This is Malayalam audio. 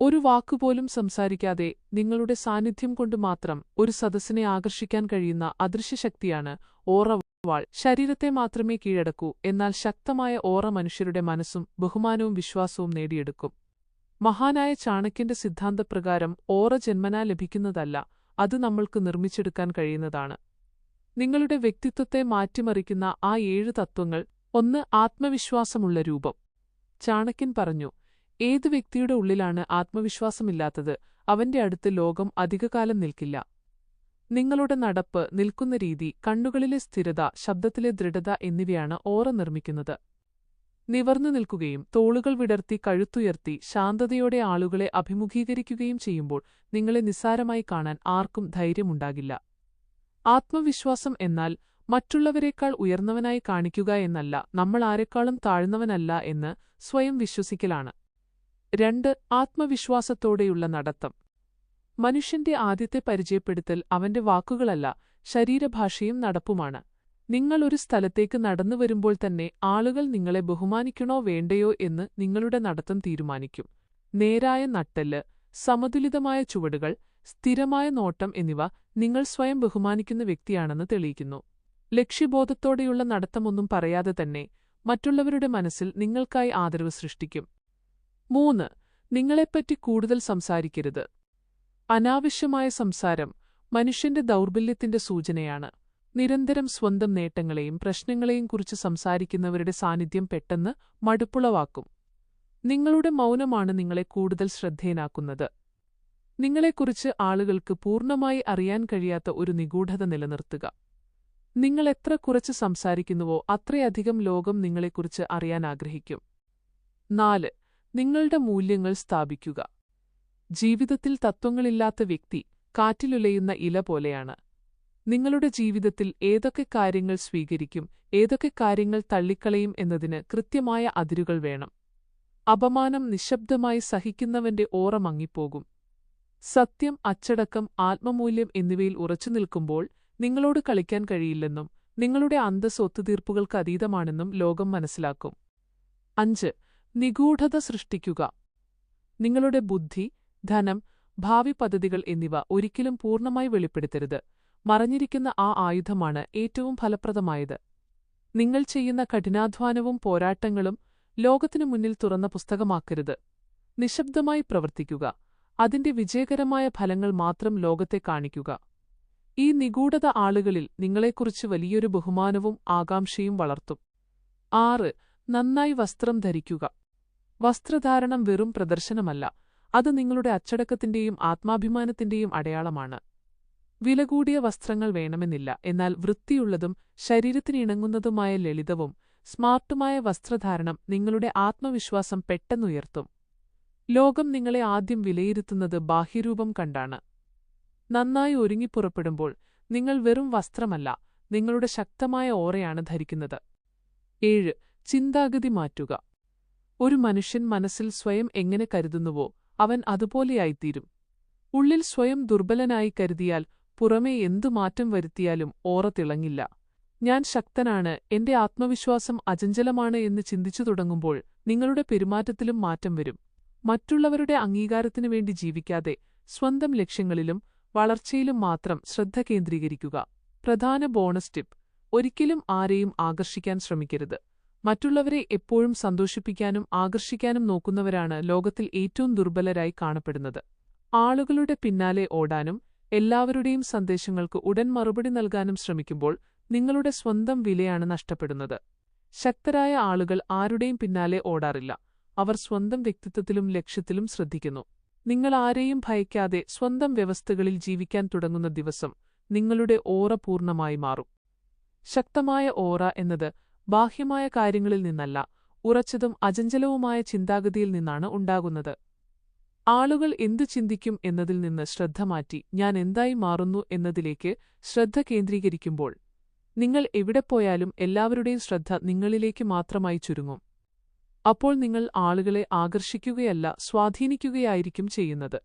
ഒരു വാക്കുപോലും സംസാരിക്കാതെ നിങ്ങളുടെ സാന്നിധ്യം കൊണ്ട് മാത്രം ഒരു സദസ്സിനെ ആകർഷിക്കാൻ കഴിയുന്ന അദൃശ്യശക്തിയാണ് ഓറ. വാൾ ശരീരത്തെ മാത്രമേ കീഴടക്കൂ, എന്നാൽ ശക്തമായ ഓറ മനുഷ്യരുടെ മനസ്സും ബഹുമാനവും വിശ്വാസവും നേടിയെടുക്കും. മഹാനായ ചാണക്യന്റെ സിദ്ധാന്തപ്രകാരം ഓറ ജന്മനാ ലഭിക്കുന്നതല്ല, അത് നമ്മൾക്ക് നിർമ്മിച്ചെടുക്കാൻ കഴിയുന്നതാണ്. നിങ്ങളുടെ വ്യക്തിത്വത്തെ മാറ്റിമറിക്കുന്ന ആ 7 തത്വങ്ങൾ. 1. ആത്മവിശ്വാസമുള്ള രൂപം. ചാണക്യൻ പറഞ്ഞു, ഏതു വ്യക്തിയുടെ ഉള്ളിലാണ് ആത്മവിശ്വാസമില്ലാത്തത്, അവന്റെ അടുത്ത് ലോകം അധികകാലം നിൽക്കില്ല. നിങ്ങളുടെ നടപ്പ്, നിൽക്കുന്ന രീതി, കണ്ണുകളിലെ സ്ഥിരത, ശബ്ദത്തിലെ ദൃഢത എന്നിവയാണ് ഓറ നിർമ്മിക്കുന്നത്. നിവർന്നു നിൽക്കുകയും തോളുകൾ വിടർത്തി കഴുത്തുയർത്തി ശാന്തതയോടെ ആളുകളെ അഭിമുഖീകരിക്കുകയും ചെയ്യുമ്പോൾ നിങ്ങളെ നിസ്സാരമായി കാണാൻ ആർക്കും ധൈര്യമുണ്ടാകില്ല. ആത്മവിശ്വാസം എന്നാൽ മറ്റുള്ളവരെക്കാൾ ഉയർന്നവനായി കാണിക്കുക എന്നല്ല, നമ്മൾ ആരെക്കാളും താഴ്ന്നവനല്ല എന്ന് സ്വയം വിശ്വസിക്കലാണ്. 2. ആത്മവിശ്വാസത്തോടെയുള്ള നടത്തം. മനുഷ്യന്റെ ആദ്യത്തെ പരിചയപ്പെടുത്തൽ അവന്റെ വാക്കുകളല്ല, ശരീരഭാഷയും നടപ്പുമാണ്. നിങ്ങൾ ഒരു സ്ഥലത്തേക്ക് നടന്നുവരുമ്പോൾ തന്നെ ആളുകൾ നിങ്ങളെ ബഹുമാനിക്കണോ വേണ്ടയോ എന്ന് നിങ്ങളുടെ നടത്തം തീരുമാനിക്കും. നേരായ നട്ടെല്ല്, സമതുലിതമായ ചുവടുകൾ, സ്ഥിരമായ നോട്ടം എന്നിവ നിങ്ങൾ സ്വയം ബഹുമാനിക്കുന്ന വ്യക്തിയാണെന്ന് തെളിയിക്കുന്നു. ലക്ഷ്യബോധത്തോടെയുള്ള നടത്തമൊന്നും പറയാതെ തന്നെ മറ്റുള്ളവരുടെ മനസ്സിൽ നിങ്ങൾക്കായി ആദരവ് സൃഷ്ടിക്കും. 3. നിങ്ങളെപ്പറ്റി കൂടുതൽ സംസാരിക്കരുത്. അനാവശ്യമായ സംസാരം മനുഷ്യന്റെ ദൗർബല്യത്തിന്റെ സൂചനയാണ്. നിരന്തരം സ്വന്തം നേട്ടങ്ങളെയും പ്രശ്നങ്ങളെയും കുറിച്ച് സംസാരിക്കുന്നവരുടെ സാന്നിധ്യം പെട്ടെന്ന് മടുപ്പുളവാക്കും. നിങ്ങളുടെ മൗനമാണ് നിങ്ങളെ കൂടുതൽ ശ്രദ്ധേയനാക്കുന്നത്. നിങ്ങളെക്കുറിച്ച് ആളുകൾക്ക് പൂർണ്ണമായി അറിയാൻ കഴിയാത്ത ഒരു നിഗൂഢത നിലനിർത്തുക. നിങ്ങൾ എത്ര കുറച്ച് സംസാരിക്കുന്നുവോ അത്രയധികം ലോകം നിങ്ങളെക്കുറിച്ച് അറിയാൻ ആഗ്രഹിക്കും. 4. നിങ്ങളുടെ മൂല്യങ്ങൾ സ്ഥാപിക്കുക. ജീവിതത്തിൽ തത്വങ്ങളില്ലാത്ത വ്യക്തി കാറ്റിലുലയുന്ന ഇല പോലെയാണ്. നിങ്ങളുടെ ജീവിതത്തിൽ ഏതൊക്കെ കാര്യങ്ങൾ സ്വീകരിക്കും, ഏതൊക്കെ കാര്യങ്ങൾ തള്ളിക്കളയും എന്നതിന് കൃത്യമായ അതിരുകൾ വേണം. അപമാനം നിശബ്ദമായി സഹിക്കുന്നവന്റെ ഓറ മങ്ങിപ്പോകും. സത്യം, അച്ചടക്കം, ആത്മമൂല്യം എന്നിവയിൽ ഉറച്ചുനിൽക്കുമ്പോൾ നിങ്ങളോട് കളിക്കാൻ കഴിയില്ലെന്നും നിങ്ങളുടെ അന്തസ്സ് ഒത്തുതീർപ്പുകൾക്ക് അതീതമാണെന്നും ലോകം മനസ്സിലാക്കും. 5. നിഗൂഢത സൃഷ്ടിക്കുക. നിങ്ങളുടെ ബുദ്ധി, ധനം, ഭാവി പദ്ധതികൾ എന്നിവ ഒരിക്കലും പൂർണ്ണമായി വെളിപ്പെടുത്തരുത്. മറഞ്ഞിരിക്കുന്ന ആ ആയുധമാണ് ഏറ്റവും ഫലപ്രദമായത്. നിങ്ങൾ ചെയ്യുന്ന കഠിനാധ്വാനവും പോരാട്ടങ്ങളും ലോകത്തിനു മുന്നിൽ തുറന്ന പുസ്തകമാക്കരുത്. നിശബ്ദമായി പ്രവർത്തിക്കുക. അതിന്റെ വിജയകരമായ ഫലങ്ങൾ മാത്രം ലോകത്തെ കാണിക്കുക. ഈ നിഗൂഢത ആളുകളിൽ നിങ്ങളെക്കുറിച്ച് വലിയൊരു ബഹുമാനവും ആകാംക്ഷയും വളർത്തും. 6. നന്നായി വസ്ത്രം ധരിക്കുക. വസ്ത്രധാരണം വെറും പ്രദർശനമല്ല, അത് നിങ്ങളുടെ അച്ചടക്കത്തിന്റെയും ആത്മാഭിമാനത്തിന്റെയും അടയാളമാണ്. വിലകൂടിയ വസ്ത്രങ്ങൾ വേണമെന്നില്ല, എന്നാൽ വൃത്തിയുള്ളതും ശരീരത്തിനിണങ്ങുന്നതുമായ ലളിതവും സ്മാർട്ടുമായ വസ്ത്രധാരണം നിങ്ങളുടെ ആത്മവിശ്വാസം പെട്ടെന്നുയർത്തും. ലോകം നിങ്ങളെ ആദ്യം വിലയിരുത്തുന്നത് ബാഹ്യരൂപം കണ്ടാണ്. നന്നായി ഒരുങ്ങിപ്പുറപ്പെടുമ്പോൾ നിങ്ങൾ വെറും വസ്ത്രമല്ല, നിങ്ങളുടെ ശക്തമായ ഓറയാണ് ധരിക്കുന്നത്. 7. ചിന്താഗതി മാറ്റുക. ഒരു മനുഷ്യൻ മനസ്സിൽ സ്വയം എങ്ങനെ കരുതുന്നുവോ അവൻ അതുപോലെയായിത്തീരും. ഉള്ളിൽ സ്വയം ദുർബലനായി കരുതിയാൽ പുറമേ എന്തു മാറ്റം വരുത്തിയാലും ഓറ തിളങ്ങില്ല. ഞാൻ ശക്തനാണ്, എന്റെ ആത്മവിശ്വാസം അചഞ്ചലമാണ് എന്ന് ചിന്തിച്ചു തുടങ്ങുമ്പോൾ നിങ്ങളുടെ പെരുമാറ്റത്തിലും മാറ്റം വരും. മറ്റുള്ളവരുടെ അംഗീകാരത്തിനു വേണ്ടി ജീവിക്കാതെ സ്വന്തം ലക്ഷ്യങ്ങളിലും വളർച്ചയിലും മാത്രം ശ്രദ്ധ കേന്ദ്രീകരിക്കുക. പ്രധാന ബോണസ് ടിപ്പ്: ഒരിക്കലും ആരെയും ആകർഷിക്കാൻ ശ്രമിക്കരുത്. മറ്റുള്ളവരെ എപ്പോഴും സന്തോഷിപ്പിക്കാനും ആകർഷിക്കാനും നോക്കുന്നവരാണ് ലോകത്തിൽ ഏറ്റവും ദുർബലരായി കാണപ്പെടുന്നത്. ആളുകളുടെ പിന്നാലെ ഓടാനും എല്ലാവരുടെയും സന്ദേശങ്ങൾക്ക് ഉടൻ മറുപടി നൽകാനും ശ്രമിക്കുമ്പോൾ നിങ്ങളുടെ സ്വന്തം വിലയാണ് നഷ്ടപ്പെടുന്നത്. ശക്തരായ ആളുകൾ ആരുടെയും പിന്നാലെ ഓടാറില്ല. അവർ സ്വന്തം വ്യക്തിത്വത്തിലും ലക്ഷ്യത്തിലും ശ്രദ്ധിക്കുന്നു. നിങ്ങൾ ആരെയും ഭയക്കാതെ സ്വന്തം വ്യവസ്ഥകളിൽ ജീവിക്കാൻ തുടങ്ങുന്ന ദിവസം നിങ്ങളുടെ ഓറ പൂർണ്ണമായി മാറും. ശക്തമായ ഓറ എന്നത് ബാഹ്യമായ കാര്യങ്ങളിൽ നിന്നല്ല, ഉറച്ചതും അചഞ്ചലവുമായ ചിന്താഗതിയിൽ നിന്നാണ് ഉണ്ടാകുന്നത്. ആളുകൾ എന്തു ചിന്തിക്കും എന്നതിൽ നിന്ന് ശ്രദ്ധ മാറ്റി ഞാൻ എന്തായി മാറുന്നു എന്നതിലേക്ക് ശ്രദ്ധ കേന്ദ്രീകരിക്കുമ്പോൾ നിങ്ങൾ എവിടെപ്പോയാലും എല്ലാവരുടെയും ശ്രദ്ധ നിങ്ങളിലേക്ക് മാത്രമായി ചുരുങ്ങും. അപ്പോൾ നിങ്ങൾ ആളുകളെ ആകർഷിക്കുകയല്ല, സ്വാധീനിക്കുകയായിരിക്കും ചെയ്യുന്നത്.